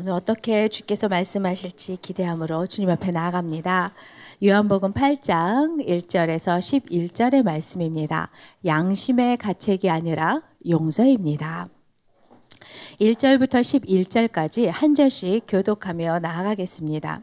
오늘 어떻게 주께서 말씀하실지 기대함으로 주님 앞에 나아갑니다. 요한복음 8장 1절에서 11절의 말씀입니다. 양심의 가책이 아니라 용서입니다. 1절부터 11절까지 한 절씩 교독하며 나아가겠습니다.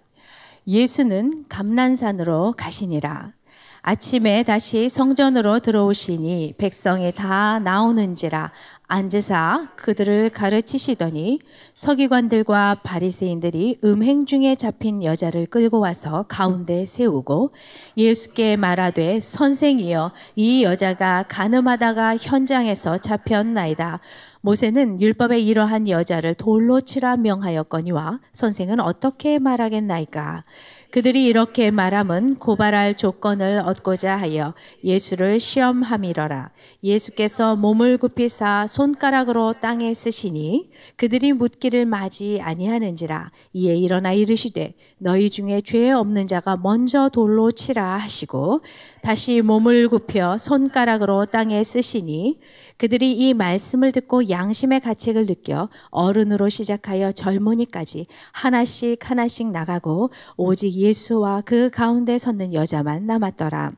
예수는 감난산으로 가시니라. 아침에 다시 성전으로 들어오시니 백성이 다 나오는지라 앉으사 그들을 가르치시더니 서기관들과 바리새인들이 음행 중에 잡힌 여자를 끌고 와서 가운데 세우고 예수께 말하되 선생이여 이 여자가 간음하다가 현장에서 잡혔나이다. 모세는 율법에 이러한 여자를 돌로 치라 명하였거니와 선생은 어떻게 말하겠나이까? 그들이 이렇게 말함은 고발할 조건을 얻고자 하여 예수를 시험함이러라. 예수께서 몸을 굽히사 손가락으로 땅에 쓰시니 그들이 묻기를 마지 아니하는지라. 이에 일어나 이르시되 너희 중에 죄 없는 자가 먼저 돌로 치라 하시고 다시 몸을 굽혀 손가락으로 땅에 쓰시니 그들이 이 말씀을 듣고 양심의 가책을 느껴 어른으로 시작하여 젊은이까지 하나씩 하나씩 나가고 오직 예수와 그 가운데 섰는 여자만 남았더라.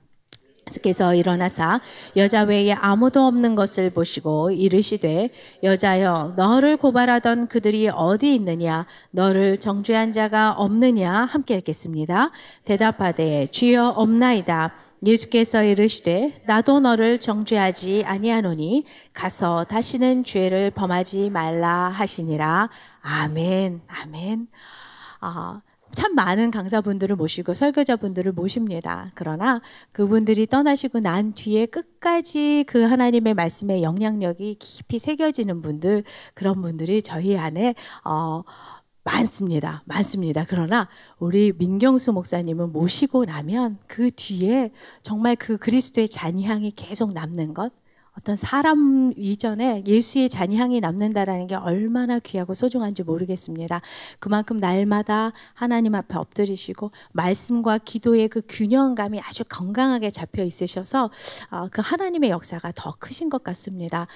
예수께서 일어나사 여자 외에 아무도 없는 것을 보시고 이르시되 여자여 너를 고발하던 그들이 어디 있느냐 너를 정죄한 자가 없느냐 함께 읽겠습니다. 대답하되 주여 없나이다. 예수께서 이르시되 나도 너를 정죄하지 아니하노니 가서 다시는 죄를 범하지 말라 하시니라. 아멘. 아멘. 참 많은 강사분들을 모시고 설교자분들을 모십니다. 그러나 그분들이 떠나시고 난 뒤에 끝까지 그 하나님의 말씀의 영향력이 깊이 새겨지는 분들, 그런 분들이 저희 안에 많습니다. 많습니다. 그러나 우리 민경수 목사님은 모시고 나면 그 뒤에 정말 그 그리스도의 잔향이 계속 남는 것, 어떤 사람 이전에 예수의 잔향이 남는다라는 게 얼마나 귀하고 소중한지 모르겠습니다. 그만큼 날마다 하나님 앞에 엎드리시고 말씀과 기도의 그 균형감이 아주 건강하게 잡혀 있으셔서 그 하나님의 역사가 더 크신 것 같습니다.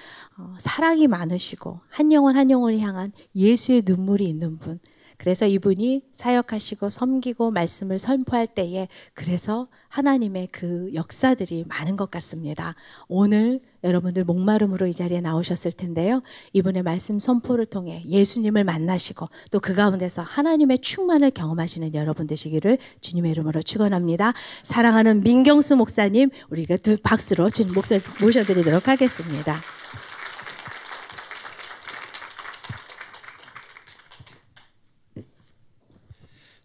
사랑이 많으시고 한 영혼 한 영혼을 향한 예수의 눈물이 있는 분. 그래서 이분이 사역하시고 섬기고 말씀을 선포할 때에 그래서 하나님의 그 역사들이 많은 것 같습니다. 오늘 여러분들 목마름으로 이 자리에 나오셨을 텐데요. 이분의 말씀 선포를 통해 예수님을 만나시고 또 그 가운데서 하나님의 충만을 경험하시는 여러분 되시기를 주님의 이름으로 축원합니다. 사랑하는 민경수 목사님, 우리가 두 박수로 주님 목사 모셔드리도록 하겠습니다.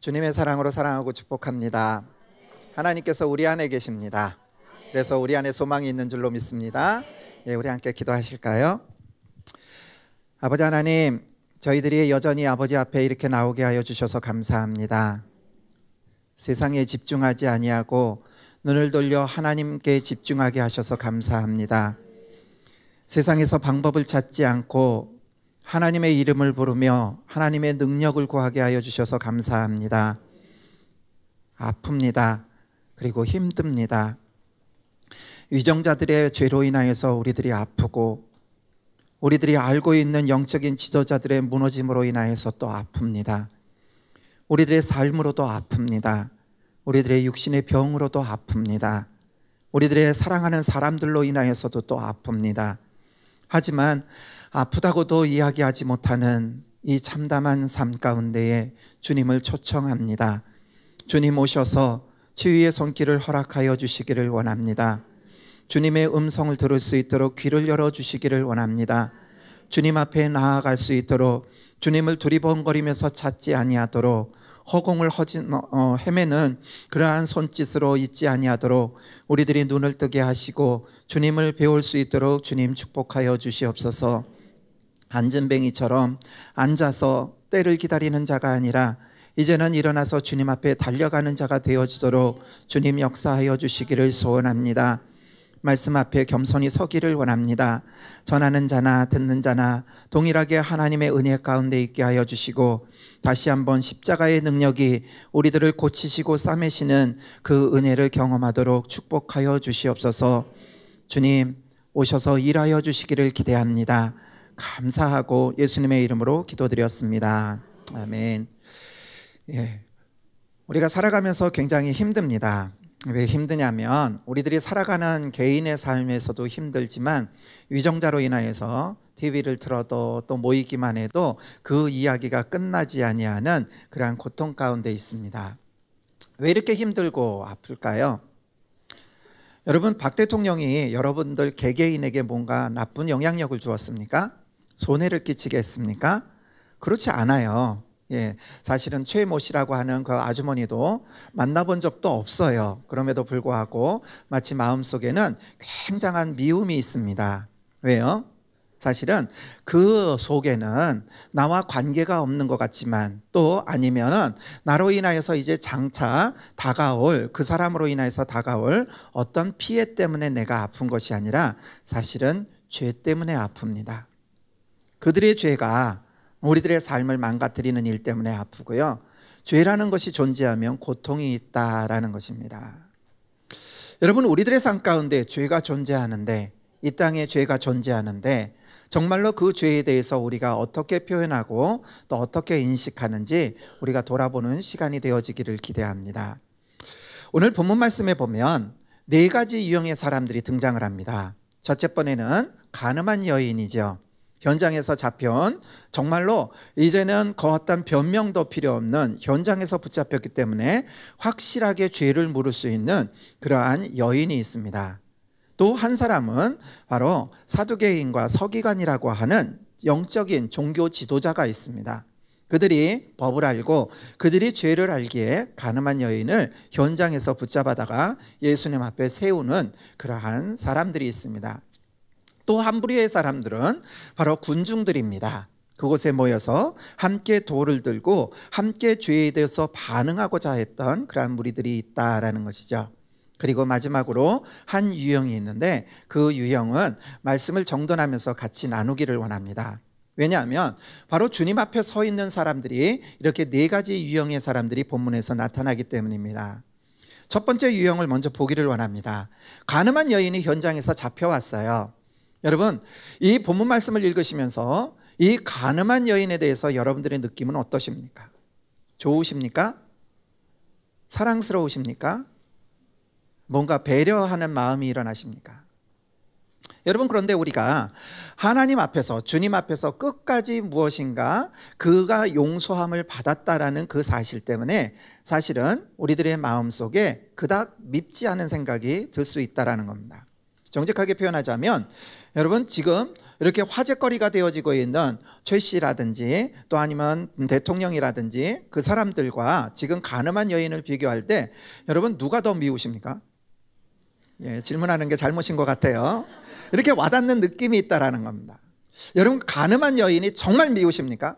주님의 사랑으로 사랑하고 축복합니다. 하나님께서 우리 안에 계십니다. 그래서 우리 안에 소망이 있는 줄로 믿습니다. 예, 우리 함께 기도하실까요? 아버지 하나님, 저희들이 여전히 아버지 앞에 이렇게 나오게 하여 주셔서 감사합니다. 세상에 집중하지 아니하고 눈을 돌려 하나님께 집중하게 하셔서 감사합니다. 세상에서 방법을 찾지 않고 하나님의 이름을 부르며 하나님의 능력을 구하게 하여 주셔서 감사합니다. 아픕니다. 그리고 힘듭니다. 위정자들의 죄로 인하여서 우리들이 아프고 우리들이 알고 있는 영적인 지도자들의 무너짐으로 인하여서 또 아픕니다. 우리들의 삶으로도 아픕니다. 우리들의 육신의 병으로도 아픕니다. 우리들의 사랑하는 사람들로 인하여서도 또 아픕니다. 하지만 아프다고도 이야기하지 못하는 이 참담한 삶 가운데에 주님을 초청합니다. 주님 오셔서 치유의 손길을 허락하여 주시기를 원합니다. 주님의 음성을 들을 수 있도록 귀를 열어주시기를 원합니다. 주님 앞에 나아갈 수 있도록 주님을 두리번거리면서 찾지 아니하도록 허공을 헤매는 그러한 손짓으로 있지 아니하도록 우리들이 눈을 뜨게 하시고 주님을 배울 수 있도록 주님 축복하여 주시옵소서. 안전뱅이처럼 앉아서 때를 기다리는 자가 아니라 이제는 일어나서 주님 앞에 달려가는 자가 되어지도록 주님 역사하여 주시기를 소원합니다. 말씀 앞에 겸손히 서기를 원합니다. 전하는 자나 듣는 자나 동일하게 하나님의 은혜 가운데 있게 하여 주시고 다시 한번 십자가의 능력이 우리들을 고치시고 싸매시는 그 은혜를 경험하도록 축복하여 주시옵소서. 주님 오셔서 일하여 주시기를 기대합니다. 감사하고 예수님의 이름으로 기도드렸습니다. 아멘. 예. 우리가 살아가면서 굉장히 힘듭니다. 왜 힘드냐면 우리들이 살아가는 개인의 삶에서도 힘들지만 위정자로 인하여서 TV를 틀어도 또 모이기만 해도 그 이야기가 끝나지 아니하는 그러한 고통 가운데 있습니다. 왜 이렇게 힘들고 아플까요? 여러분, 박 대통령이 여러분들 개개인에게 뭔가 나쁜 영향력을 주었습니까? 손해를 끼치게 했습니까? 그렇지 않아요. 예, 사실은 최모 씨라고 하는 그 아주머니도 만나본 적도 없어요. 그럼에도 불구하고 마치 마음속에는 굉장한 미움이 있습니다. 왜요? 사실은 그 속에는 나와 관계가 없는 것 같지만 또 아니면은 나로 인하여서 이제 장차 다가올 그 사람으로 인해서 다가올 어떤 피해 때문에 내가 아픈 것이 아니라 사실은 죄 때문에 아픕니다. 그들의 죄가 우리들의 삶을 망가뜨리는 일 때문에 아프고요. 죄라는 것이 존재하면 고통이 있다라는 것입니다. 여러분, 우리들의 삶 가운데 죄가 존재하는데, 이 땅에 죄가 존재하는데 정말로 그 죄에 대해서 우리가 어떻게 표현하고 또 어떻게 인식하는지 우리가 돌아보는 시간이 되어지기를 기대합니다. 오늘 본문 말씀에 보면 4가지 유형의 사람들이 등장을 합니다. 첫째 번에는 가늠한 여인이죠. 현장에서 잡혀온, 정말로 이제는 그 어떤 변명도 필요 없는 현장에서 붙잡혔기 때문에 확실하게 죄를 물을 수 있는 그러한 여인이 있습니다. 또 한 사람은 바로 사두개인과 서기관이라고 하는 영적인 종교 지도자가 있습니다. 그들이 법을 알고 그들이 죄를 알기에 가늠한 여인을 현장에서 붙잡아다가 예수님 앞에 세우는 그러한 사람들이 있습니다. 또 한 부류의 사람들은 바로 군중들입니다. 그곳에 모여서 함께 돌을 들고 함께 죄에 대해서 반응하고자 했던 그러한 무리들이 있다라는 것이죠. 그리고 마지막으로 한 유형이 있는데 그 유형은 말씀을 정돈하면서 같이 나누기를 원합니다. 왜냐하면 바로 주님 앞에 서 있는 사람들이 이렇게 4가지 유형의 사람들이 본문에서 나타나기 때문입니다. 첫 번째 유형을 먼저 보기를 원합니다. 가늠한 여인이 현장에서 잡혀왔어요. 여러분, 이 본문 말씀을 읽으시면서 이 가늠한 여인에 대해서 여러분들의 느낌은 어떠십니까? 좋으십니까? 사랑스러우십니까? 뭔가 배려하는 마음이 일어나십니까? 여러분, 그런데 우리가 하나님 앞에서, 주님 앞에서 끝까지 무엇인가 그가 용서함을 받았다라는 그 사실 때문에 사실은 우리들의 마음속에 그닥 밉지 않은 생각이 들 수 있다는 겁니다. 정직하게 표현하자면 여러분, 지금 이렇게 화제거리가 되어지고 있는 최 씨라든지 또 아니면 대통령이라든지 그 사람들과 지금 가늠한 여인을 비교할 때 여러분, 누가 더 미우십니까? 예, 질문하는 게 잘못인 것 같아요. 이렇게 와닿는 느낌이 있다라는 겁니다. 여러분, 가늠한 여인이 정말 미우십니까?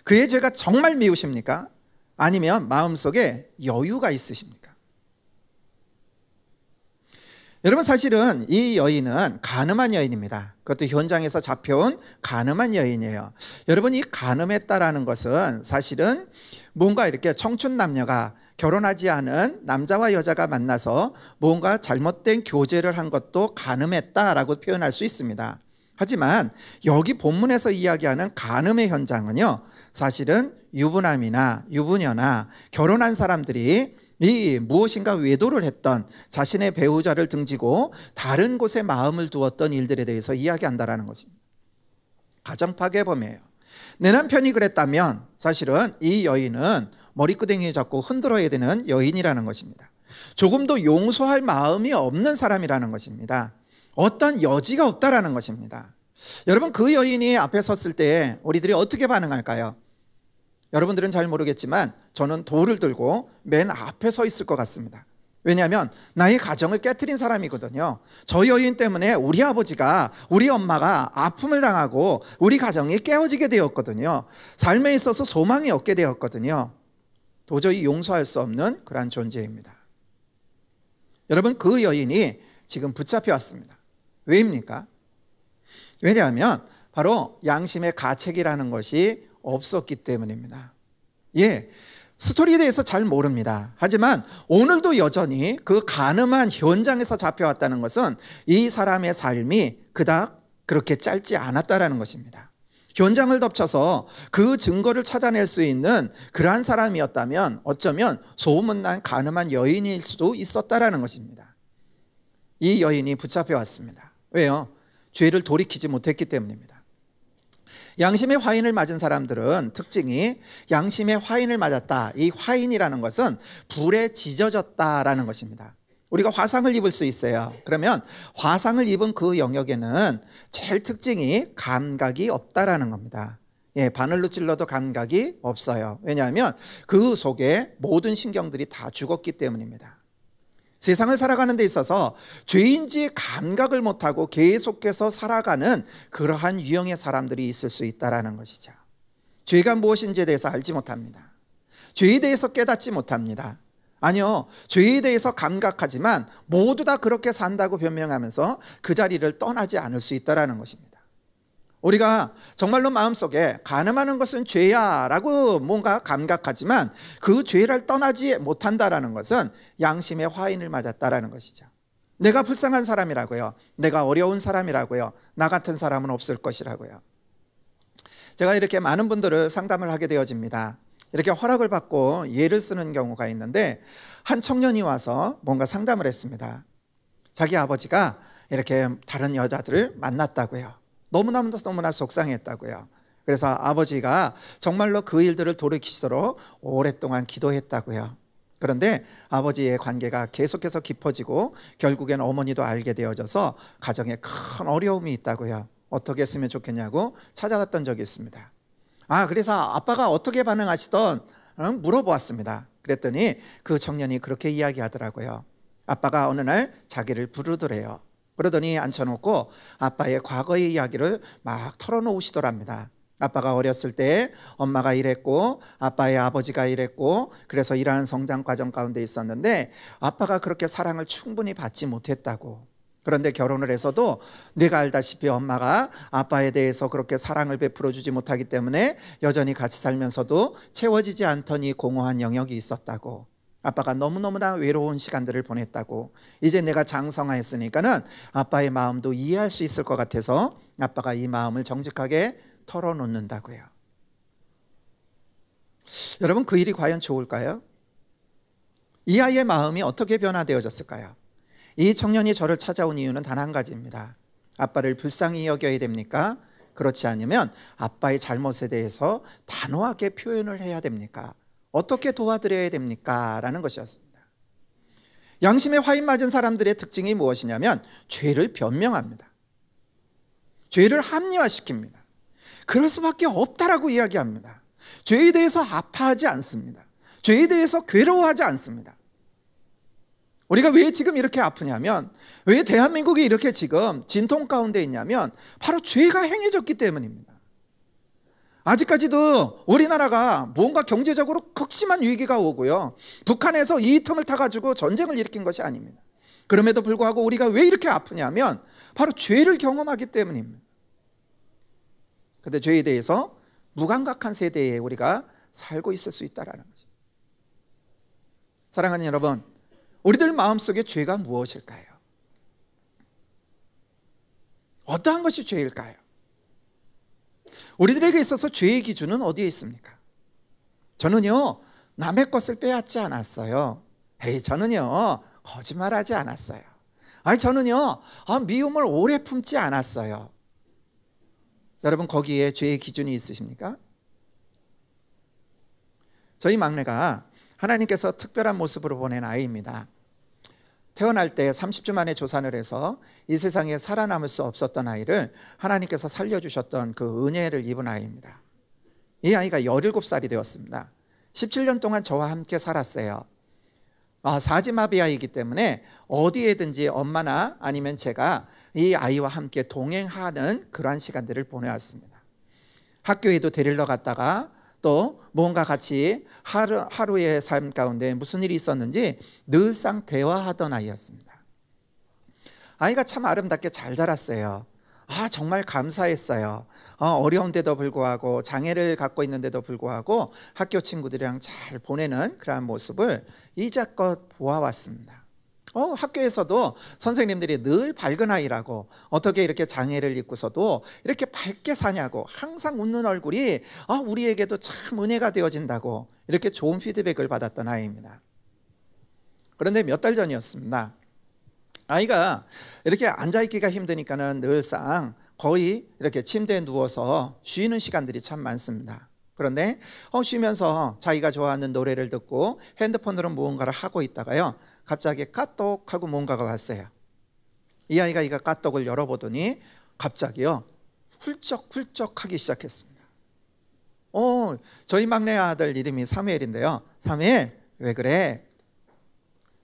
그의 죄가 정말 미우십니까? 아니면 마음속에 여유가 있으십니까? 여러분, 사실은 이 여인은 가늠한 여인입니다. 그것도 현장에서 잡혀온 가늠한 여인이에요. 여러분, 이 가늠했다라는 것은 사실은 뭔가 이렇게 청춘 남녀가 결혼하지 않은 남자와 여자가 만나서 뭔가 잘못된 교제를 한 것도 가늠했다라고 표현할 수 있습니다. 하지만 여기 본문에서 이야기하는 가늠의 현장은요, 사실은 유부남이나 유부녀나 결혼한 사람들이 이 무엇인가 외도를 했던, 자신의 배우자를 등지고 다른 곳에 마음을 두었던 일들에 대해서 이야기한다라는 것입니다. 가정 파괴범이에요. 내 남편이 그랬다면 사실은 이 여인은 머리끄댕이 잡고 흔들어야 되는 여인이라는 것입니다. 조금도 용서할 마음이 없는 사람이라는 것입니다. 어떤 여지가 없다라는 것입니다. 여러분, 그 여인이 앞에 섰을 때 우리들이 어떻게 반응할까요? 여러분들은 잘 모르겠지만 저는 돌을 들고 맨 앞에 서 있을 것 같습니다. 왜냐하면 나의 가정을 깨트린 사람이거든요. 저 여인 때문에 우리 아버지가, 우리 엄마가 아픔을 당하고 우리 가정이 깨어지게 되었거든요. 삶에 있어서 소망이 없게 되었거든요. 도저히 용서할 수 없는 그러한 존재입니다. 여러분, 그 여인이 지금 붙잡혀 왔습니다. 왜입니까? 왜냐하면 바로 양심의 가책이라는 것이 없었기 때문입니다. 예, 스토리에 대해서 잘 모릅니다. 하지만 오늘도 여전히 그 가늠한 현장에서 잡혀왔다는 것은 이 사람의 삶이 그닥 그렇게 짧지 않았다라는 것입니다. 현장을 덮쳐서 그 증거를 찾아낼 수 있는 그러한 사람이었다면 어쩌면 소문난 가늠한 여인일 수도 있었다라는 것입니다. 이 여인이 붙잡혀 왔습니다. 왜요? 죄를 돌이키지 못했기 때문입니다. 양심의 화인을 맞은 사람들은 특징이 양심의 화인을 맞았다. 이 화인이라는 것은 불에 지져졌다라는 것입니다. 우리가 화상을 입을 수 있어요. 그러면 화상을 입은 그 영역에는 제일 특징이 감각이 없다라는 겁니다. 바늘로 찔러도 감각이 없어요. 왜냐하면 그 속에 모든 신경들이 다 죽었기 때문입니다. 세상을 살아가는 데 있어서 죄인지의 감각을 못하고 계속해서 살아가는 그러한 유형의 사람들이 있을 수 있다는 것이죠. 죄가 무엇인지에 대해서 알지 못합니다. 죄에 대해서 깨닫지 못합니다. 아니요, 죄에 대해서 감각하지만 모두 다 그렇게 산다고 변명하면서 그 자리를 떠나지 않을 수 있다는 것입니다. 우리가 정말로 마음속에 간음하는 것은 죄야 라고 뭔가 감각하지만 그 죄를 떠나지 못한다는 것은 양심의 화인을 맞았다는 것이죠. 내가 불쌍한 사람이라고요, 내가 어려운 사람이라고요, 나 같은 사람은 없을 것이라고요. 제가 이렇게 많은 분들을 상담을 하게 되어집니다. 이렇게 허락을 받고 예를 쓰는 경우가 있는데, 한 청년이 와서 뭔가 상담을 했습니다. 자기 아버지가 이렇게 다른 여자들을 만났다고요. 너무나 속상했다고요. 그래서 아버지가 정말로 그 일들을 돌이키시도록 오랫동안 기도했다고요. 그런데 아버지의 관계가 계속해서 깊어지고 결국엔 어머니도 알게 되어져서 가정에 큰 어려움이 있다고요. 어떻게 했으면 좋겠냐고 찾아갔던 적이 있습니다. 그래서 아빠가 어떻게 반응하시던 물어보았습니다. 그랬더니 그 청년이 그렇게 이야기하더라고요. 아빠가 어느 날 자기를 부르더래요. 그러더니 앉혀놓고 아빠의 과거의 이야기를 막 털어놓으시더랍니다. 아빠가 어렸을 때 엄마가 이랬고 아빠의 아버지가 이랬고 그래서 일하는 성장 과정 가운데 있었는데 아빠가 그렇게 사랑을 충분히 받지 못했다고. 그런데 결혼을 해서도 내가 알다시피 엄마가 아빠에 대해서 그렇게 사랑을 베풀어 주지 못하기 때문에 여전히 같이 살면서도 채워지지 않던 이 공허한 영역이 있었다고. 아빠가 너무너무나 외로운 시간들을 보냈다고. 이제 내가 장성하였으니까는 아빠의 마음도 이해할 수 있을 것 같아서 아빠가 이 마음을 정직하게 털어놓는다고요. 여러분, 그 일이 과연 좋을까요? 이 아이의 마음이 어떻게 변화되어졌을까요? 이 청년이 저를 찾아온 이유는 단 한 가지입니다. 아빠를 불쌍히 여겨야 됩니까? 그렇지 않으면 아빠의 잘못에 대해서 단호하게 표현을 해야 됩니까? 어떻게 도와드려야 됩니까? 라는 것이었습니다. 양심에 화인 맞은 사람들의 특징이 무엇이냐면 죄를 변명합니다. 죄를 합리화시킵니다. 그럴 수밖에 없다라고 이야기합니다. 죄에 대해서 아파하지 않습니다. 죄에 대해서 괴로워하지 않습니다. 우리가 왜 지금 이렇게 아프냐면, 왜 대한민국이 이렇게 지금 진통 가운데 있냐면 바로 죄가 행해졌기 때문입니다. 아직까지도 우리나라가 뭔가 경제적으로 극심한 위기가 오고요, 북한에서 이 틈을 타가지고 전쟁을 일으킨 것이 아닙니다. 그럼에도 불구하고 우리가 왜 이렇게 아프냐면 바로 죄를 경험하기 때문입니다. 그런데 죄에 대해서 무감각한 세대에 우리가 살고 있을 수 있다는 거죠. 사랑하는 여러분, 우리들 마음속에 죄가 무엇일까요? 어떠한 것이 죄일까요? 우리들에게 있어서 죄의 기준은 어디에 있습니까? 저는요, 남의 것을 빼앗지 않았어요. 저는요, 거짓말하지 않았어요. 저는요, 미움을 오래 품지 않았어요. 여러분, 거기에 죄의 기준이 있으십니까? 저희 막내가 하나님께서 특별한 모습으로 보낸 아이입니다. 태어날 때 30주 만에 조산을 해서 이 세상에 살아남을 수 없었던 아이를 하나님께서 살려주셨던 그 은혜를 입은 아이입니다. 이 아이가 17살이 되었습니다. 17년 동안 저와 함께 살았어요. 사지마비아이기 때문에 어디에든지 엄마나 아니면 제가 이 아이와 함께 동행하는 그러한 시간들을 보내왔습니다. 학교에도 데리러 갔다가 또 뭔가 같이 하루의 삶 가운데 무슨 일이 있었는지 늘상 대화하던 아이였습니다. 아이가 참 아름답게 잘 자랐어요. 정말 감사했어요. 어려운데도 불구하고, 장애를 갖고 있는데도 불구하고 학교 친구들이랑 잘 보내는 그러한 모습을 이제껏 보아왔습니다. 학교에서도 선생님들이 늘 밝은 아이라고, 어떻게 이렇게 장애를 입고서도 이렇게 밝게 사냐고, 항상 웃는 얼굴이 우리에게도 참 은혜가 되어진다고 이렇게 좋은 피드백을 받았던 아이입니다. 그런데 몇 달 전이었습니다. 아이가 이렇게 앉아있기가 힘드니까는 늘상 거의 이렇게 침대에 누워서 쉬는 시간들이 참 많습니다. 그런데 쉬면서 자기가 좋아하는 노래를 듣고 핸드폰으로 무언가를 하고 있다가요, 갑자기 까똑하고 뭔가가 왔어요. 이 아이가 까똑을 열어보더니 갑자기요, 훌쩍훌쩍 하기 시작했습니다. 저희 막내 아들 이름이 사무엘인데요. 사무엘, 왜 그래?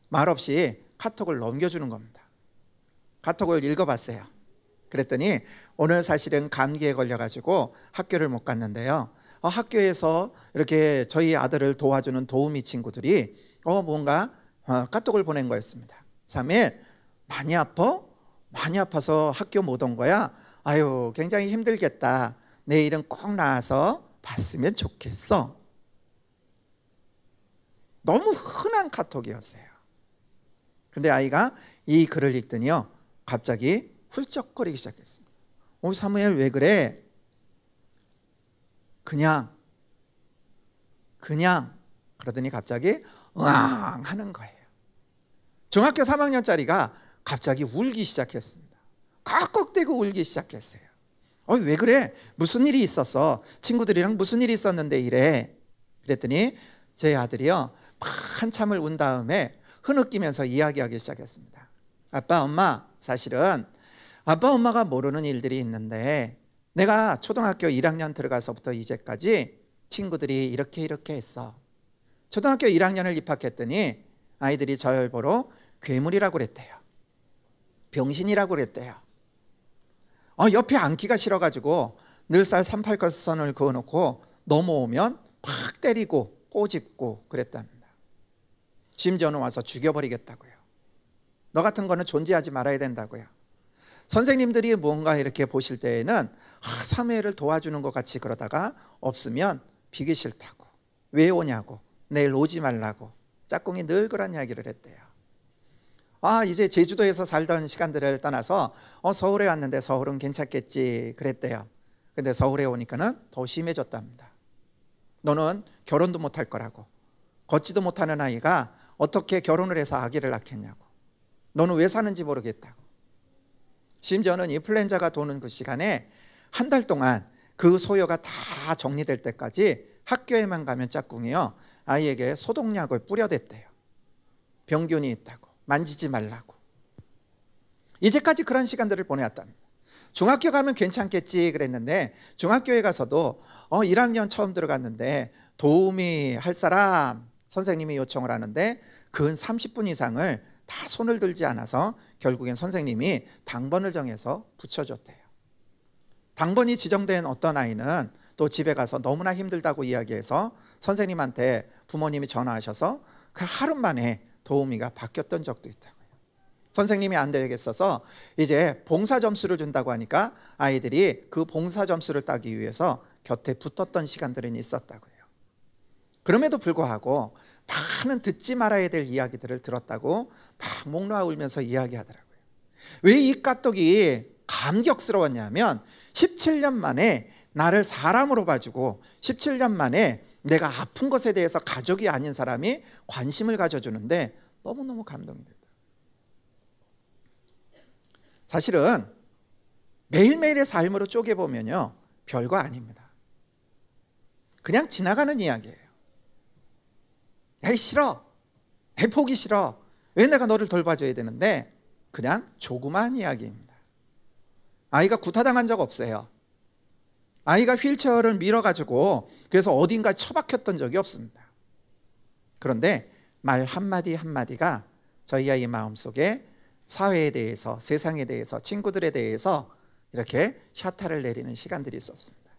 말없이 카톡을 넘겨주는 겁니다. 카톡을 읽어봤어요. 그랬더니 오늘 사실은 감기에 걸려가지고 학교를 못 갔는데요, 학교에서 이렇게 저희 아들을 도와주는 도우미 친구들이 뭔가 카톡을 보낸 거였습니다. 3일 많이 아파? 많이 아파서 학교 못 온 거야? 아유, 굉장히 힘들겠다. 내일은 꼭 나와서 봤으면 좋겠어. 너무 흔한 카톡이었어요. 근데 아이가 이 글을 읽더니요, 갑자기 훌쩍거리기 시작했습니다. 사무엘 왜 그래? 그냥 그러더니 갑자기 으앙 하는 거예요. 중학교 3학년짜리가 갑자기 울기 시작했습니다. 꺽꺽대고 울기 시작했어요. 왜 그래? 무슨 일이 있었어? 친구들이랑 무슨 일이 있었는데 이래? 그랬더니 제 아들이요, 한참을 운 다음에 흐느끼면서 이야기하기 시작했습니다. 아빠, 엄마, 사실은 아빠, 엄마가 모르는 일들이 있는데 내가 초등학교 1학년 들어가서부터 이제까지 친구들이 이렇게 했어. 초등학교 1학년을 입학했더니 아이들이 절 보러 괴물이라고 그랬대요. 병신이라고 그랬대요. 옆에 앉기가 싫어가지고 늘살 38선을 그어놓고 넘어오면 팍 때리고 꼬집고 그랬답니다. 심지어는 와서 죽여버리겠다고요. 너 같은 거는 존재하지 말아야 된다고요. 선생님들이 뭔가 이렇게 보실 때에는 사무엘을 도와주는 것 같이 그러다가 없으면 비기 싫다고, 왜 오냐고, 내일 오지 말라고 짝꿍이 늘 그런 이야기를 했대요. 이제 제주도에서 살던 시간들을 떠나서 서울에 왔는데 서울은 괜찮겠지 그랬대요. 근데 서울에 오니까는 더 심해졌답니다. 너는 결혼도 못할 거라고, 걷지도 못하는 아이가 어떻게 결혼을 해서 아기를 낳겠냐고, 너는 왜 사는지 모르겠다고. 심지어는 인플루엔자가 도는 그 시간에 한 달 동안 그 소요가 다 정리될 때까지 학교에만 가면 짝꿍이요, 아이에게 소독약을 뿌려댔대요. 병균이 있다고, 만지지 말라고. 이제까지 그런 시간들을 보내왔답니다. 중학교 가면 괜찮겠지 그랬는데 중학교에 가서도 1학년 처음 들어갔는데 도우미 할 사람 선생님이 요청을 하는데 근 30분 이상을 다 손을 들지 않아서 결국엔 선생님이 당번을 정해서 붙여줬대요. 당번이 지정된 어떤 아이는 또 집에 가서 너무나 힘들다고 이야기해서 선생님한테 부모님이 전화하셔서 그 하루 만에 도우미가 바뀌었던 적도 있다고요. 선생님이 안 되겠어서 이제 봉사 점수를 준다고 하니까 아이들이 그 봉사 점수를 따기 위해서 곁에 붙었던 시간들은 있었다고요. 그럼에도 불구하고 많은 듣지 말아야 될 이야기들을 들었다고 막 목 놓아 울면서 이야기하더라고요. 왜 이 까똑이 감격스러웠냐면 17년 만에 나를 사람으로 봐주고 17년 만에 내가 아픈 것에 대해서 가족이 아닌 사람이 관심을 가져주는데 너무너무 감동이 됐다. 사실은 매일매일의 삶으로 쪼개보면요 별거 아닙니다. 그냥 지나가는 이야기예요. 에이 싫어, 에이 보기 싫어, 왜 내가 너를 돌봐줘야 되는데 그냥 조그마한 이야기입니다. 아이가 구타당한 적 없어요. 아이가 휠체어를 밀어가지고 그래서 어딘가 처박혔던 적이 없습니다. 그런데 말 한마디 한마디가 저희 아이 마음속에 사회에 대해서, 세상에 대해서, 친구들에 대해서 이렇게 샤타를 내리는 시간들이 있었습니다.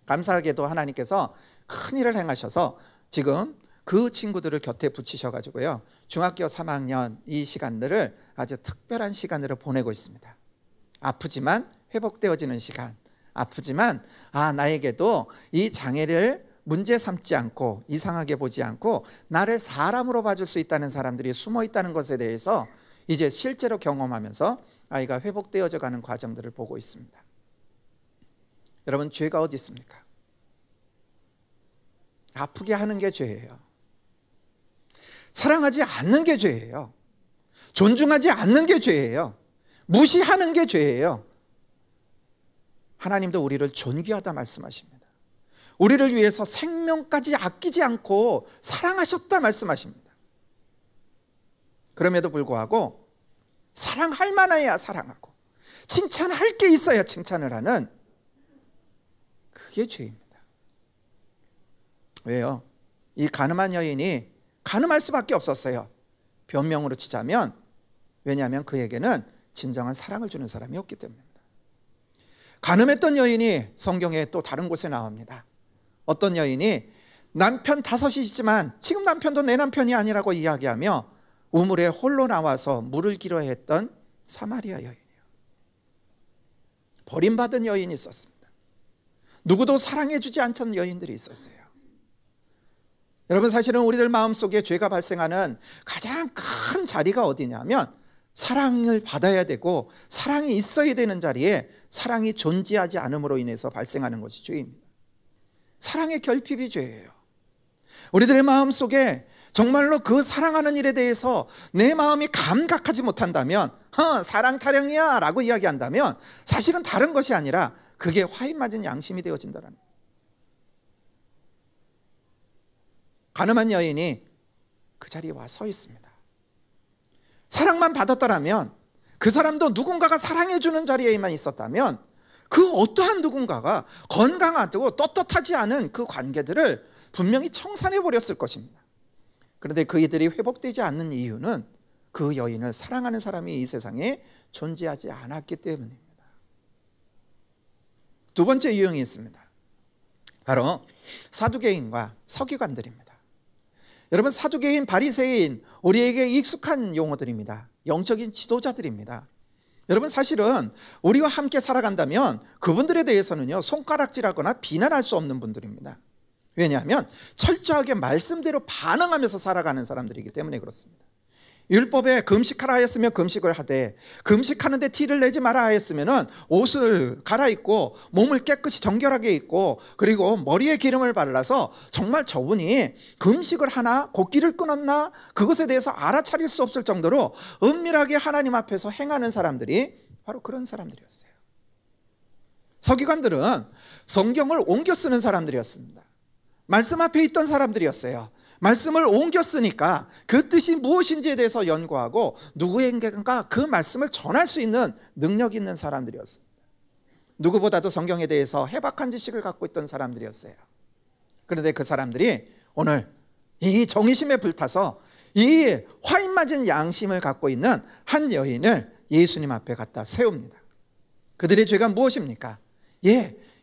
감사하게도 하나님께서 큰 일을 행하셔서 지금 그 친구들을 곁에 붙이셔가지고요 중학교 3학년 이 시간들을 아주 특별한 시간으로 보내고 있습니다. 아프지만 회복되어지는 시간, 아프지만 나에게도 이 장애를 문제 삼지 않고 이상하게 보지 않고 나를 사람으로 봐줄 수 있다는 사람들이 숨어 있다는 것에 대해서 이제 실제로 경험하면서 아이가 회복되어져 가는 과정들을 보고 있습니다. 여러분, 죄가 어디 있습니까? 아프게 하는 게 죄예요. 사랑하지 않는 게 죄예요. 존중하지 않는 게 죄예요. 무시하는 게 죄예요. 하나님도 우리를 존귀하다 말씀하십니다. 우리를 위해서 생명까지 아끼지 않고 사랑하셨다 말씀하십니다. 그럼에도 불구하고 사랑할 만해야 사랑하고 칭찬할 게 있어야 칭찬을 하는, 그게 죄입니다. 왜요? 이 가늠한 여인이 가늠할 수밖에 없었어요. 변명으로 치자면. 왜냐하면 그에게는 진정한 사랑을 주는 사람이 없기 때문입니다. 가늠했던 여인이 성경에 또 다른 곳에 나옵니다. 어떤 여인이 남편 5이지만 지금 남편도 내 남편이 아니라고 이야기하며 우물에 홀로 나와서 물을 길어야 했던 사마리아 여인이에요. 버림받은 여인이 있었습니다. 누구도 사랑해주지 않던 여인들이 있었어요. 여러분, 사실은 우리들 마음속에 죄가 발생하는 가장 큰 자리가 어디냐면 사랑을 받아야 되고 사랑이 있어야 되는 자리에 사랑이 존재하지 않음으로 인해서 발생하는 것이 죄입니다. 사랑의 결핍이 죄예요. 우리들의 마음속에 정말로 그 사랑하는 일에 대해서 내 마음이 감각하지 못한다면 사랑 타령이야 라고 이야기한다면 사실은 다른 것이 아니라 그게 화인 맞은 양심이 되어진다는 거예요. 가늠한 여인이 그 자리에 와 서 있습니다. 사랑만 받았더라면, 그 사람도 누군가가 사랑해주는 자리에만 있었다면 그 어떠한 누군가가 건강하고 떳떳하지 않은 그 관계들을 분명히 청산해 버렸을 것입니다. 그런데 그이들이 회복되지 않는 이유는 그 여인을 사랑하는 사람이 이 세상에 존재하지 않았기 때문입니다. 두 번째 유형이 있습니다. 바로 사두개인과 서기관들입니다. 여러분, 사두개인, 바리새인, 우리에게 익숙한 용어들입니다. 영적인 지도자들입니다. 여러분, 사실은 우리와 함께 살아간다면 그분들에 대해서는요, 손가락질하거나 비난할 수 없는 분들입니다. 왜냐하면 철저하게 말씀대로 반응하면서 살아가는 사람들이기 때문에 그렇습니다. 율법에 금식하라 하였으면 금식을 하되, 금식하는데 티를 내지 마라 하였으면 옷을 갈아입고 몸을 깨끗이 정결하게 입고 그리고 머리에 기름을 발라서 정말 저분이 금식을 하나 곡기를 끊었나 그것에 대해서 알아차릴 수 없을 정도로 은밀하게 하나님 앞에서 행하는 사람들이 바로 그런 사람들이었어요. 서기관들은 성경을 옮겨 쓰는 사람들이었습니다. 말씀 앞에 있던 사람들이었어요. 말씀을 옮겨 쓰니까 그 뜻이 무엇인지에 대해서 연구하고 누구에게인가 그 말씀을 전할 수 있는 능력 있는 사람들이었습니다. 누구보다도 성경에 대해서 해박한 지식을 갖고 있던 사람들이었어요. 그런데 그 사람들이 오늘 이 정의심에 불타서 이 화인 맞은 양심을 갖고 있는 한 여인을 예수님 앞에 갖다 세웁니다. 그들의 죄가 무엇입니까?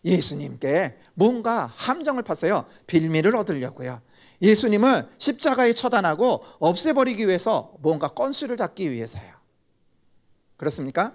예수님께 뭔가 함정을 파서요, 빌미를 얻으려고요, 예수님을 십자가에 처단하고 없애버리기 위해서 뭔가 건수를 잡기 위해서요. 그렇습니까?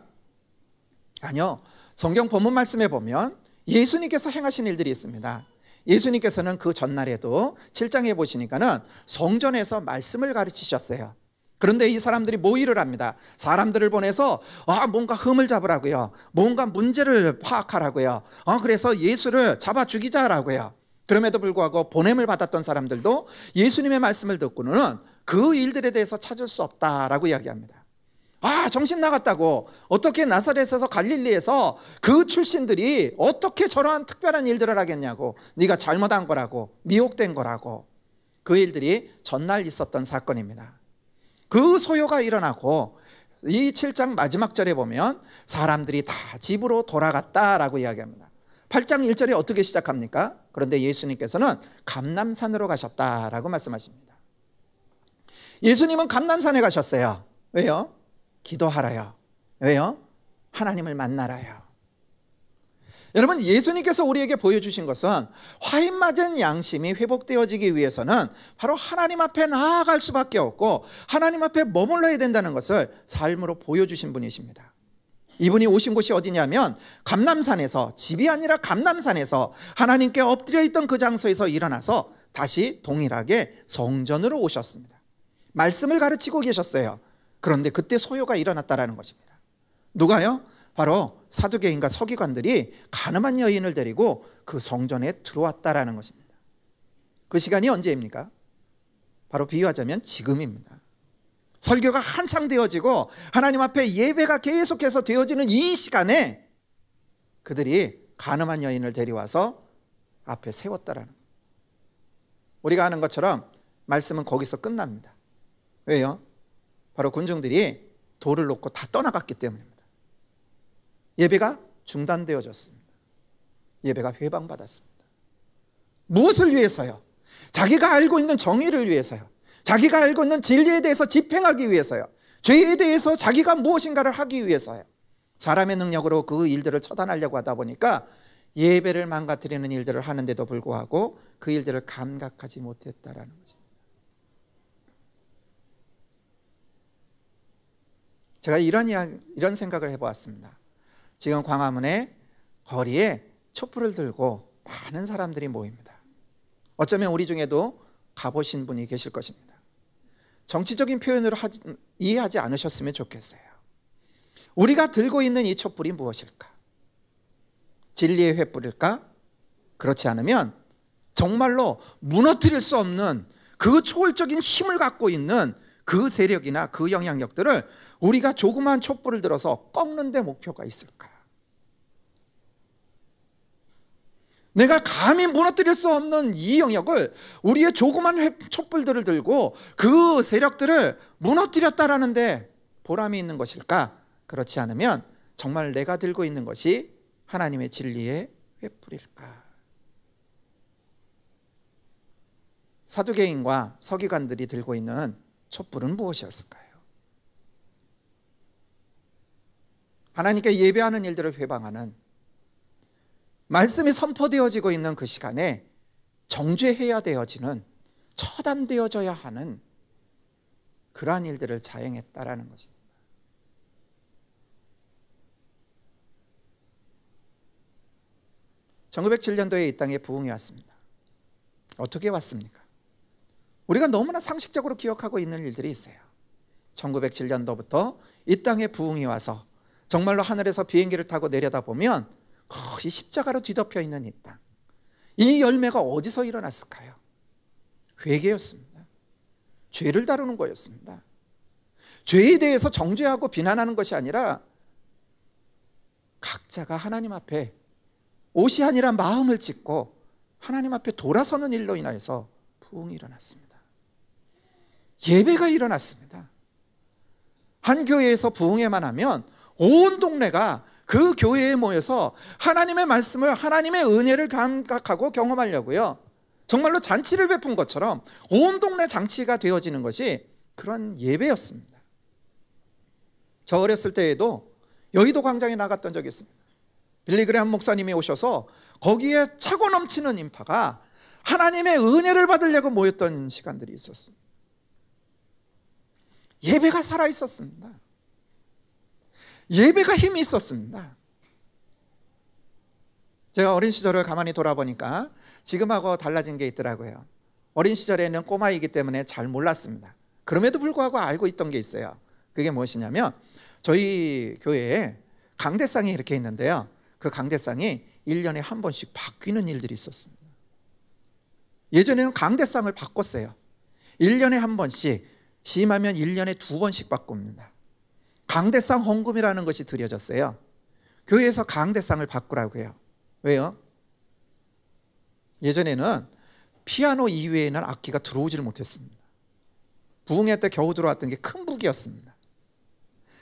아니요. 성경 본문 말씀에 보면 예수님께서 행하신 일들이 있습니다. 예수님께서는 그 전날에도 7장에 보시니까는 성전에서 말씀을 가르치셨어요. 그런데 이 사람들이 모의를 합니다. 사람들을 보내서 뭔가 흠을 잡으라고요, 뭔가 문제를 파악하라고요, 그래서 예수를 잡아 죽이자라고요. 그럼에도 불구하고 보냄을 받았던 사람들도 예수님의 말씀을 듣고는 그 일들에 대해서 찾을 수 없다라고 이야기합니다. 정신 나갔다고, 어떻게 나사렛에서 갈릴리에서 그 출신들이 어떻게 저러한 특별한 일들을 하겠냐고, 네가 잘못한 거라고, 미혹된 거라고. 그 일들이 전날 있었던 사건입니다. 그 소요가 일어나고 이 7장 마지막 절에 보면 사람들이 다 집으로 돌아갔다라고 이야기합니다. 8장 1절에 어떻게 시작합니까? 그런데 예수님께서는 감람산으로 가셨다라고 말씀하십니다. 예수님은 감람산에 가셨어요. 왜요? 기도하라요. 왜요? 하나님을 만나라요. 여러분, 예수님께서 우리에게 보여주신 것은 화인 맞은 양심이 회복되어지기 위해서는 바로 하나님 앞에 나아갈 수밖에 없고 하나님 앞에 머물러야 된다는 것을 삶으로 보여주신 분이십니다. 이분이 오신 곳이 어디냐면 감람산에서, 집이 아니라 감람산에서 하나님께 엎드려 있던 그 장소에서 일어나서 다시 동일하게 성전으로 오셨습니다. 말씀을 가르치고 계셨어요. 그런데 그때 소요가 일어났다라는 것입니다. 누가요? 바로 사두개인과 서기관들이 가늠한 여인을 데리고 그 성전에 들어왔다라는 것입니다. 그 시간이 언제입니까? 바로 비유하자면 지금입니다. 설교가 한창 되어지고 하나님 앞에 예배가 계속해서 되어지는 이 시간에 그들이 가늠한 여인을 데려와서 앞에 세웠다라는 거예요. 우리가 아는 것처럼 말씀은 거기서 끝납니다. 왜요? 바로 군중들이 돌을 놓고 다 떠나갔기 때문입니다. 예배가 중단되어졌습니다. 예배가 회방받았습니다. 무엇을 위해서요? 자기가 알고 있는 정의를 위해서요. 자기가 알고 있는 진리에 대해서 집행하기 위해서요. 죄에 대해서 자기가 무엇인가를 하기 위해서요. 사람의 능력으로 그 일들을 처단하려고 하다 보니까 예배를 망가뜨리는 일들을 하는데도 불구하고 그 일들을 감각하지 못했다라는 것입니다. 제가 이런 생각을 해보았습니다. 지금 광화문의 거리에 촛불을 들고 많은 사람들이 모입니다. 어쩌면 우리 중에도 가보신 분이 계실 것입니다. 정치적인 표현으로 이해하지 않으셨으면 좋겠어요. 우리가 들고 있는 이 촛불이 무엇일까? 진리의 횃불일까? 그렇지 않으면 정말로 무너뜨릴 수 없는 그 초월적인 힘을 갖고 있는 그 세력이나 그 영향력들을 우리가 조그만 촛불을 들어서 꺾는 데 목표가 있을까? 내가 감히 무너뜨릴 수 없는 이 영역을 우리의 조그만 촛불들을 들고 그 세력들을 무너뜨렸다라는 데 보람이 있는 것일까? 그렇지 않으면 정말 내가 들고 있는 것이 하나님의 진리의 횃불일까? 사두개인과 서기관들이 들고 있는 촛불은 무엇이었을까요? 하나님께 예배하는 일들을 회방하는, 말씀이 선포되어지고 있는 그 시간에 정죄해야 되어지는, 처단되어져야 하는 그러한 일들을 자행했다라는 것입니다. (1907년도에) 이 땅에 부흥이 왔습니다. 어떻게 왔습니까? 우리가 너무나 상식적으로 기억하고 있는 일들이 있어요. 1907년도부터 이 땅에 부흥이 와서 정말로 하늘에서 비행기를 타고 내려다보면 거의 십자가로 뒤덮여 있는 이 땅, 이 열매가 어디서 일어났을까요? 회개였습니다. 죄를 다루는 거였습니다. 죄에 대해서 정죄하고 비난하는 것이 아니라 각자가 하나님 앞에 옷이 아니라 마음을 찢고 하나님 앞에 돌아서는 일로 인하여서 부흥이 일어났습니다. 예배가 일어났습니다. 한 교회에서 부흥회만 하면 온 동네가 그 교회에 모여서 하나님의 말씀을, 하나님의 은혜를 감각하고 경험하려고요, 정말로 잔치를 베푼 것처럼 온 동네 잔치가 되어지는 것이 그런 예배였습니다. 저 어렸을 때에도 여의도 광장에 나갔던 적이 있습니다. 빌리그레함 목사님이 오셔서 거기에 차고 넘치는 인파가 하나님의 은혜를 받으려고 모였던 시간들이 있었습니다. 예배가 살아있었습니다. 예배가 힘이 있었습니다. 제가 어린 시절을 가만히 돌아보니까 지금하고 달라진 게 있더라고요. 어린 시절에는 꼬마이기 때문에 잘 몰랐습니다. 그럼에도 불구하고 알고 있던 게 있어요. 그게 무엇이냐면 저희 교회에 강대상이 이렇게 있는데요, 그 강대상이 1년에 한 번씩 바뀌는 일들이 있었습니다. 예전에는 강대상을 바꿨어요. 1년에 한 번씩, 심하면 1년에 2번씩 바꿉니다. 강대상 헌금이라는 것이 드려졌어요. 교회에서 강대상을 바꾸라고 해요. 왜요? 예전에는 피아노 이외에는 악기가 들어오지를 못했습니다. 부흥회 때 겨우 들어왔던 게 큰 북이었습니다.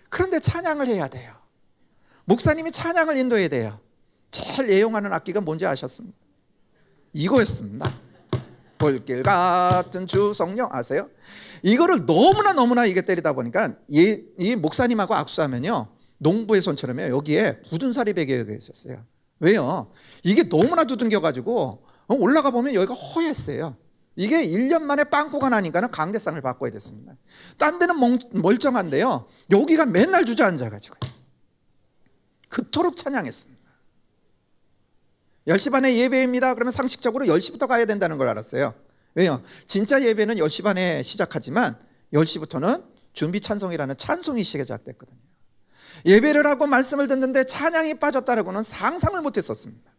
그런데 찬양을 해야 돼요. 목사님이 찬양을 인도해야 돼요. 제일 애용하는 악기가 뭔지 아셨습니까? 이거였습니다. 볼길 같은 주 성령 아세요? 이거를 너무나 이게 때리다 보니까 이 목사님하고 악수하면요, 농부의 손처럼요, 여기에 굳은 살이 베개가 있었어요. 왜요? 이게 너무나 두둥겨가지고 올라가 보면 여기가 허했어요. 이게 1년 만에 빵꾸가 나니까는 강대상을 바꿔야 됐습니다. 딴 데는 멀쩡한데요, 여기가 맨날 주저앉아가지고 그토록 찬양했습니다. 10시 반에 예배입니다. 그러면 상식적으로 10시부터 가야 된다는 걸 알았어요. 왜요? 진짜 예배는 10시 반에 시작하지만 10시부터는 준비 찬송이라는 찬송이 시작됐거든요. 예배를 하고 말씀을 듣는데 찬양이 빠졌다라고는 상상을 못했었습니다.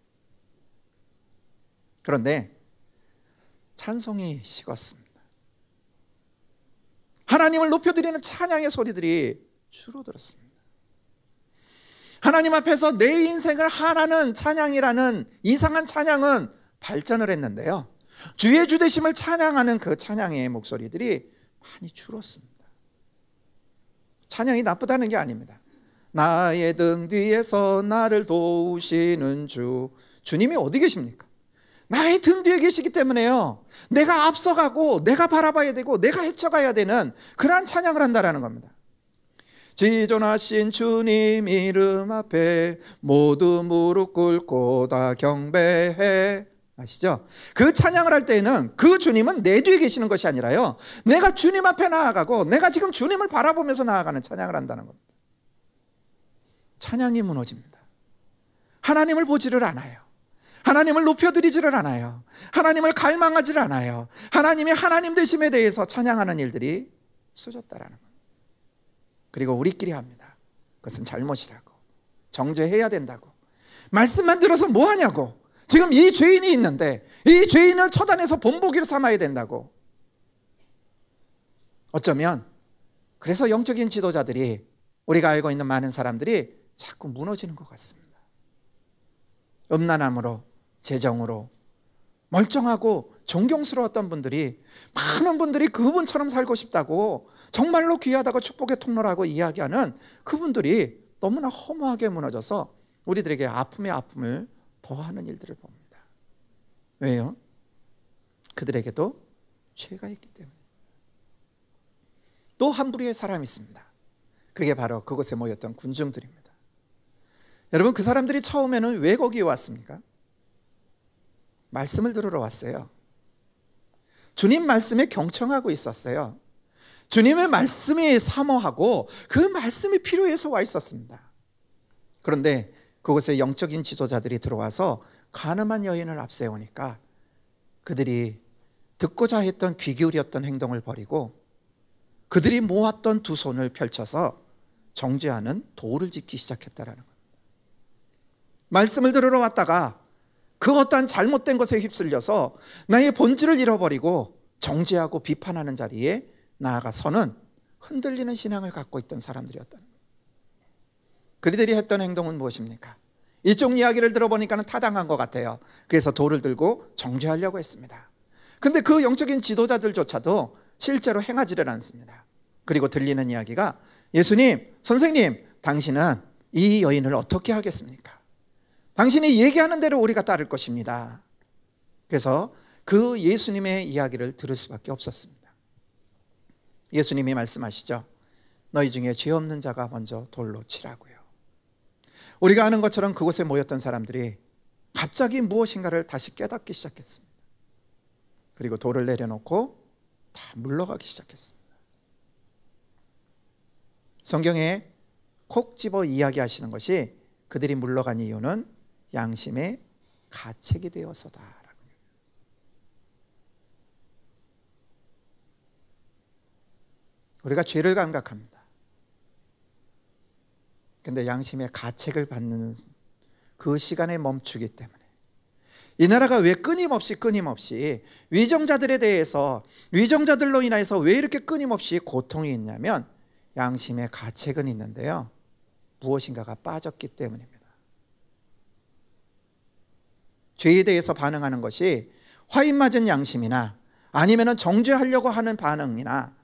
그런데 찬송이 식었습니다. 하나님을 높여드리는 찬양의 소리들이 줄어들었습니다. 하나님 앞에서 내 인생을 하나는 찬양이라는 이상한 찬양은 발전을 했는데요, 주의 주되심을 찬양하는 그 찬양의 목소리들이 많이 줄었습니다. 찬양이 나쁘다는 게 아닙니다. 나의 등 뒤에서 나를 도우시는 주, 주님이 어디 계십니까? 나의 등 뒤에 계시기 때문에요, 내가 앞서가고 내가 바라봐야 되고 내가 헤쳐가야 되는 그러한 찬양을 한다라는 겁니다. 지존하신 주님 이름 앞에 모두 무릎 꿇고 다 경배해. 아시죠? 그 찬양을 할 때에는 그 주님은 내 뒤에 계시는 것이 아니라요, 내가 주님 앞에 나아가고 내가 지금 주님을 바라보면서 나아가는 찬양을 한다는 겁니다. 찬양이 무너집니다. 하나님을 보지를 않아요. 하나님을 높여드리지를 않아요. 하나님을 갈망하지를 않아요. 하나님이 하나님 되심에 대해서 찬양하는 일들이 없어졌다라는 겁니다. 그리고 우리끼리 합니다. 그것은 잘못이라고, 정죄해야 된다고, 말씀만 들어서 뭐하냐고, 지금 이 죄인이 있는데 이 죄인을 처단해서 본보기로 삼아야 된다고. 어쩌면 그래서 영적인 지도자들이, 우리가 알고 있는 많은 사람들이 자꾸 무너지는 것 같습니다. 음란함으로, 재정으로, 멀쩡하고 존경스러웠던 분들이, 많은 분들이 그분처럼 살고 싶다고 정말로 귀하다고 축복의 통로를 하고 이야기하는 그분들이 너무나 허무하게 무너져서 우리들에게 아픔의 아픔을 더하는 일들을 봅니다. 왜요? 그들에게도 죄가 있기 때문에. 또 한 부류의 사람이 있습니다. 그게 바로 그곳에 모였던 군중들입니다. 여러분, 그 사람들이 처음에는 왜 거기에 왔습니까? 말씀을 들으러 왔어요. 주님 말씀에 경청하고 있었어요. 주님의 말씀이 사모하고 그 말씀이 필요해서 와 있었습니다. 그런데 그곳에 영적인 지도자들이 들어와서 가늠한 여인을 앞세우니까 그들이 듣고자 했던 귀 기울였던 행동을 버리고 그들이 모았던 두 손을 펼쳐서 정죄하는 도를 짓기 시작했다라는 겁니다. 말씀을 들으러 왔다가 그 어떠한 잘못된 것에 휩쓸려서 나의 본질을 잃어버리고 정죄하고 비판하는 자리에 나아가서는 흔들리는 신앙을 갖고 있던 사람들이었다는 겁니다. 그들이 했던 행동은 무엇입니까? 이쪽 이야기를 들어보니까 타당한 것 같아요. 그래서 돌을 들고 정죄하려고 했습니다. 근데 그 영적인 지도자들조차도 실제로 행하지를 않습니다. 그리고 들리는 이야기가, 예수님, 선생님, 당신은 이 여인을 어떻게 하겠습니까? 당신이 얘기하는 대로 우리가 따를 것입니다. 그래서 그 예수님의 이야기를 들을 수밖에 없었습니다. 예수님이 말씀하시죠. 너희 중에 죄 없는 자가 먼저 돌로 치라고요. 우리가 아는 것처럼 그곳에 모였던 사람들이 갑자기 무엇인가를 다시 깨닫기 시작했습니다. 그리고 돌을 내려놓고 다 물러가기 시작했습니다. 성경에 콕 집어 이야기하시는 것이, 그들이 물러간 이유는 양심의 가책이 되어서다. 우리가 죄를 감각합니다. 그런데 양심의 가책을 받는 그 시간에 멈추기 때문에, 이 나라가 왜 끊임없이 위정자들에 대해서, 위정자들로 인해서 왜 이렇게 끊임없이 고통이 있냐면, 양심의 가책은 있는데요, 무엇인가가 빠졌기 때문입니다. 죄에 대해서 반응하는 것이 화인 맞은 양심이나 아니면 정죄하려고 하는 반응이나,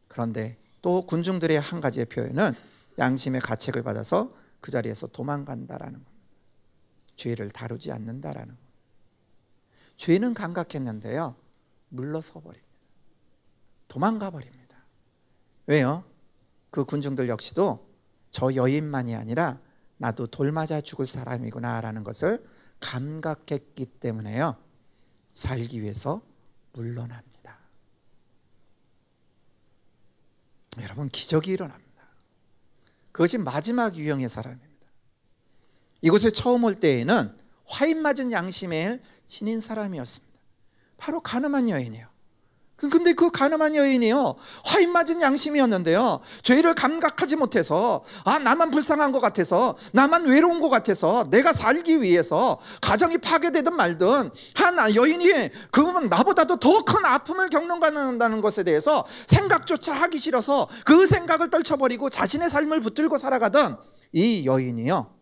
그런데 또 군중들의 한 가지의 표현은 양심의 가책을 받아서 그 자리에서 도망간다라는 겁니다. 죄를 다루지 않는다라는 겁니다. 죄는 감각했는데요, 물러서 버립니다. 도망가 버립니다. 왜요? 그 군중들 역시도 저 여인만이 아니라 나도 돌 맞아 죽을 사람이구나 라는 것을 감각했기 때문에요, 살기 위해서 물러납니다. 여러분, 기적이 일어납니다. 그것이 마지막 유형의 사람입니다. 이곳에 처음 올 때에는 화인 맞은 양심에 지닌 사람이었습니다. 바로 가늠한 여인이에요. 근데 그 가늠한 여인이요, 화인 맞은 양심이었는데요, 죄를 감각하지 못해서, 나만 불쌍한 것 같아서, 나만 외로운 것 같아서, 내가 살기 위해서 가정이 파괴되든 말든 한 여인이 그러면 나보다도 더 큰 아픔을 겪는다는 것에 대해서 생각조차 하기 싫어서 그 생각을 떨쳐버리고 자신의 삶을 붙들고 살아가던 이 여인이요,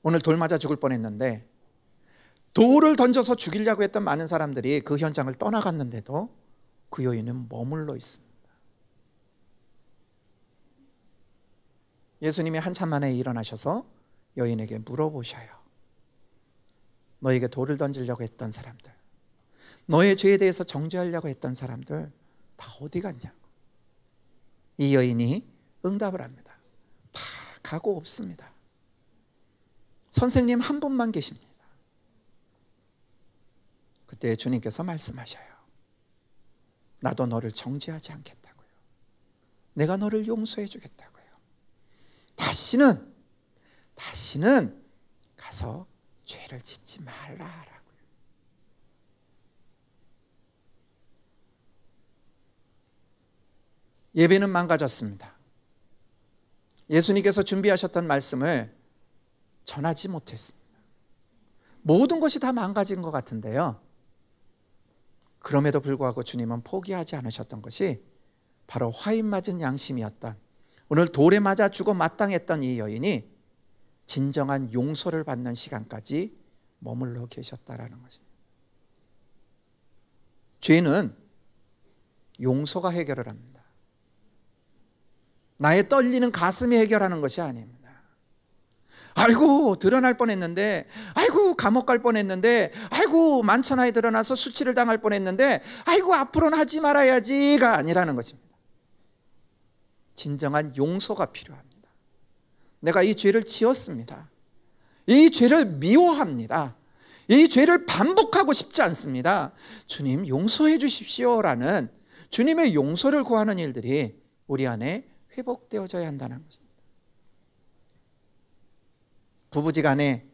오늘 돌 맞아 죽을 뻔했는데 돌을 던져서 죽이려고 했던 많은 사람들이 그 현장을 떠나갔는데도 그 여인은 머물러 있습니다. 예수님이 한참 만에 일어나셔서 여인에게 물어보셔요. 너에게 돌을 던지려고 했던 사람들, 너의 죄에 대해서 정죄하려고 했던 사람들 다 어디 갔냐고. 이 여인이 응답을 합니다. 다 가고 없습니다. 선생님 한 분만 계십니다. 그때 주님께서 말씀하셔요. 나도 너를 정죄하지 않겠다고요. 내가 너를 용서해 주겠다고요. 다시는 가서 죄를 짓지 말라라고요. 예배는 망가졌습니다. 예수님께서 준비하셨던 말씀을 전하지 못했습니다. 모든 것이 다 망가진 것 같은데요, 그럼에도 불구하고 주님은 포기하지 않으셨던 것이 바로 화인 맞은 양심이었던, 오늘 돌에 맞아 죽어 마땅했던 이 여인이 진정한 용서를 받는 시간까지 머물러 계셨다라는 것입니다. 죄는 용서가 해결을 합니다. 나의 떨리는 가슴이 해결하는 것이 아닙니다. 아이고 드러날 뻔했는데, 아이고 감옥 갈 뻔했는데, 아이고 만천하에 드러나서 수치를 당할 뻔했는데, 아이고 앞으로는 하지 말아야지가 아니라는 것입니다. 진정한 용서가 필요합니다. 내가 이 죄를 지었습니다. 이 죄를 미워합니다. 이 죄를 반복하고 싶지 않습니다. 주님 용서해 주십시오라는 주님의 용서를 구하는 일들이 우리 안에 회복되어져야 한다는 것입니다. 부부지간에,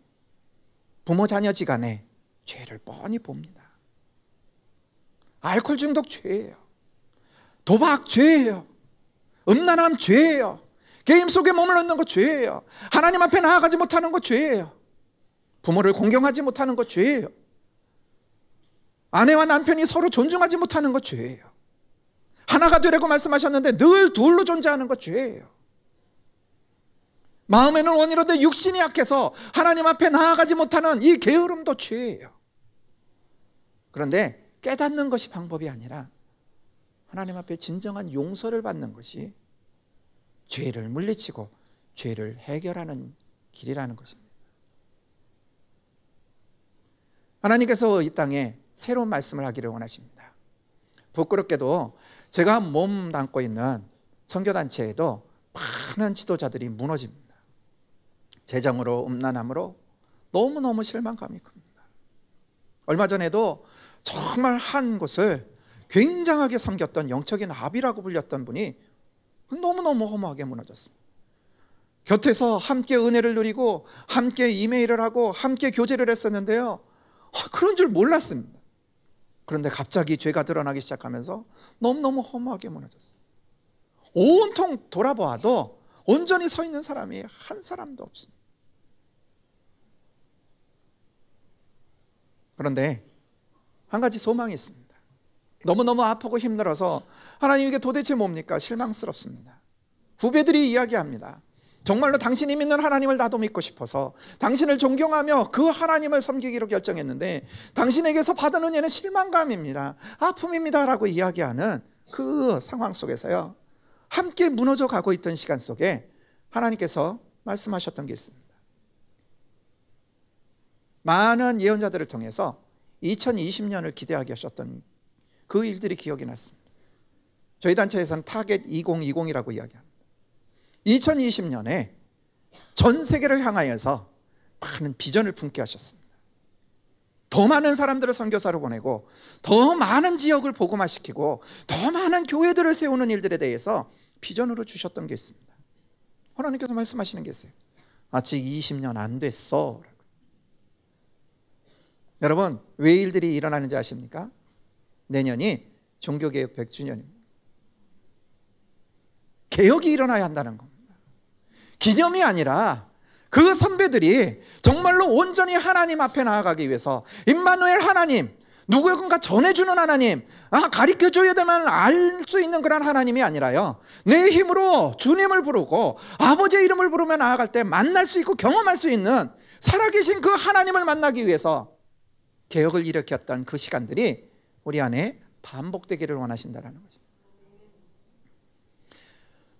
부모 자녀지간에 죄를 뻔히 봅니다. 알코올 중독 죄예요. 도박 죄예요. 음란함 죄예요. 게임 속에 몸을 넣는 거 죄예요. 하나님 앞에 나아가지 못하는 거 죄예요. 부모를 공경하지 못하는 거 죄예요. 아내와 남편이 서로 존중하지 못하는 거 죄예요. 하나가 되라고 말씀하셨는데 늘 둘로 존재하는 거 죄예요. 마음에는 원이로되 육신이 약해서 하나님 앞에 나아가지 못하는 이 게으름도 죄예요. 그런데 깨닫는 것이 방법이 아니라 하나님 앞에 진정한 용서를 받는 것이 죄를 물리치고 죄를 해결하는 길이라는 것입니다. 하나님께서 이 땅에 새로운 말씀을 하기를 원하십니다. 부끄럽게도 제가 몸담고 있는 선교단체에도 많은 지도자들이 무너집니다. 재정으로, 음란함으로 너무너무 실망감이 큽니다. 얼마 전에도 정말 한 곳을 굉장하게 섬겼던 영적인 아비라고 불렸던 분이 너무너무 허무하게 무너졌습니다. 곁에서 함께 은혜를 누리고 함께 이메일을 하고 함께 교제를 했었는데요, 그런 줄 몰랐습니다. 그런데 갑자기 죄가 드러나기 시작하면서 너무너무 허무하게 무너졌어요. 온통 돌아보아도 온전히 서 있는 사람이 한 사람도 없습니다. 그런데 한 가지 소망이 있습니다. 너무너무 아프고 힘들어서 하나님 이게 도대체 뭡니까? 실망스럽습니다. 후배들이 이야기합니다. 정말로 당신이 믿는 하나님을 나도 믿고 싶어서 당신을 존경하며 그 하나님을 섬기기로 결정했는데 당신에게서 받은 은혜는 실망감입니다, 아픔입니다 라고 이야기하는 그 상황 속에서요, 함께 무너져 가고 있던 시간 속에 하나님께서 말씀하셨던 게 있습니다. 많은 예언자들을 통해서 2020년을 기대하게 하셨던 그 일들이 기억이 났습니다. 저희 단체에서는 타겟 2020이라고 이야기합니다. 2020년에 전 세계를 향하여서 많은 비전을 품게 하셨습니다. 더 많은 사람들을 선교사로 보내고 더 많은 지역을 복음화시키고 더 많은 교회들을 세우는 일들에 대해서 비전으로 주셨던 게 있습니다. 하나님께서 말씀하시는 게 있어요. 아직 20년 안 됐어. 여러분, 왜 일들이 일어나는지 아십니까? 내년이 종교개혁 100주년입니다. 개혁이 일어나야 한다는 겁니다. 기념이 아니라 그 선배들이 정말로 온전히 하나님 앞에 나아가기 위해서 임마누엘 하나님, 누구에건가 전해주는 하나님, 가르쳐줘야 되면 알 수 있는 그런 하나님이 아니라요, 내 힘으로 주님을 부르고 아버지의 이름을 부르며 나아갈 때 만날 수 있고 경험할 수 있는 살아계신 그 하나님을 만나기 위해서 개혁을 일으켰던 그 시간들이 우리 안에 반복되기를 원하신다는 거죠.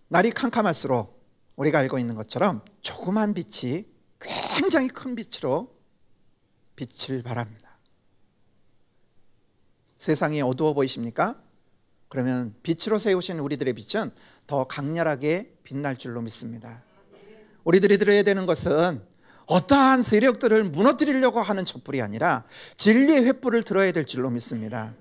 날이 캄캄할수록 우리가 알고 있는 것처럼 조그만 빛이 굉장히 큰 빛으로 빛을 발합니다. 세상이 어두워 보이십니까? 그러면 빛으로 세우신 우리들의 빛은 더 강렬하게 빛날 줄로 믿습니다. 우리들이 들어야 되는 것은 어떠한 세력들을 무너뜨리려고 하는 촛불이 아니라 진리의 횃불을 들어야 될 줄로 믿습니다.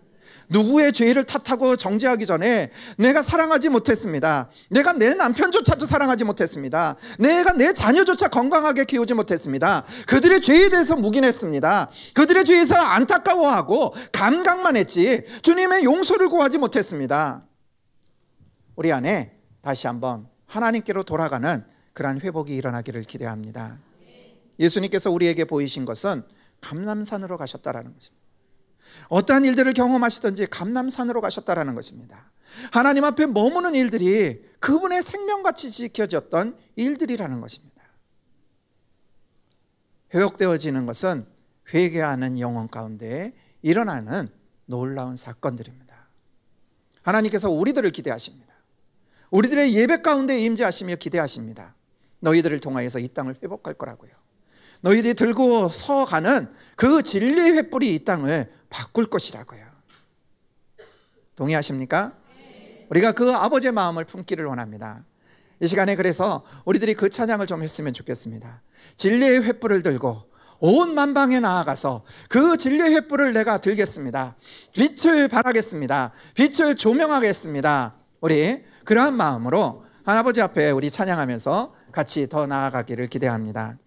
누구의 죄를 탓하고 정죄하기 전에 내가 사랑하지 못했습니다. 내가 내 남편조차도 사랑하지 못했습니다. 내가 내 자녀조차 건강하게 키우지 못했습니다. 그들의 죄에 대해서 묵인했습니다. 그들의 죄에서 안타까워하고 감각만 했지 주님의 용서를 구하지 못했습니다. 우리 안에 다시 한번 하나님께로 돌아가는 그러한 회복이 일어나기를 기대합니다. 예수님께서 우리에게 보이신 것은 감람산으로 가셨다라는 것입니다. 어떠한 일들을 경험하시든지 감람산으로 가셨다라는 것입니다. 하나님 앞에 머무는 일들이 그분의 생명같이 지켜졌던 일들이라는 것입니다. 회복되어지는 것은 회개하는 영혼 가운데 일어나는 놀라운 사건들입니다. 하나님께서 우리들을 기대하십니다. 우리들의 예배 가운데 임재하시며 기대하십니다. 너희들을 통하여서 이 땅을 회복할 거라고요. 너희들이 들고 서가는 그 진리의 횃불이 이 땅을 바꿀 것이라고요. 동의하십니까? 우리가 그 아버지의 마음을 품기를 원합니다. 이 시간에 그래서 우리들이 그 찬양을 좀 했으면 좋겠습니다. 진리의 횃불을 들고 온 만방에 나아가서 그 진리의 횃불을 내가 들겠습니다. 빛을 발하겠습니다. 빛을 조명하겠습니다. 우리 그러한 마음으로 아버지 앞에 우리 찬양하면서 같이 더 나아가기를 기대합니다.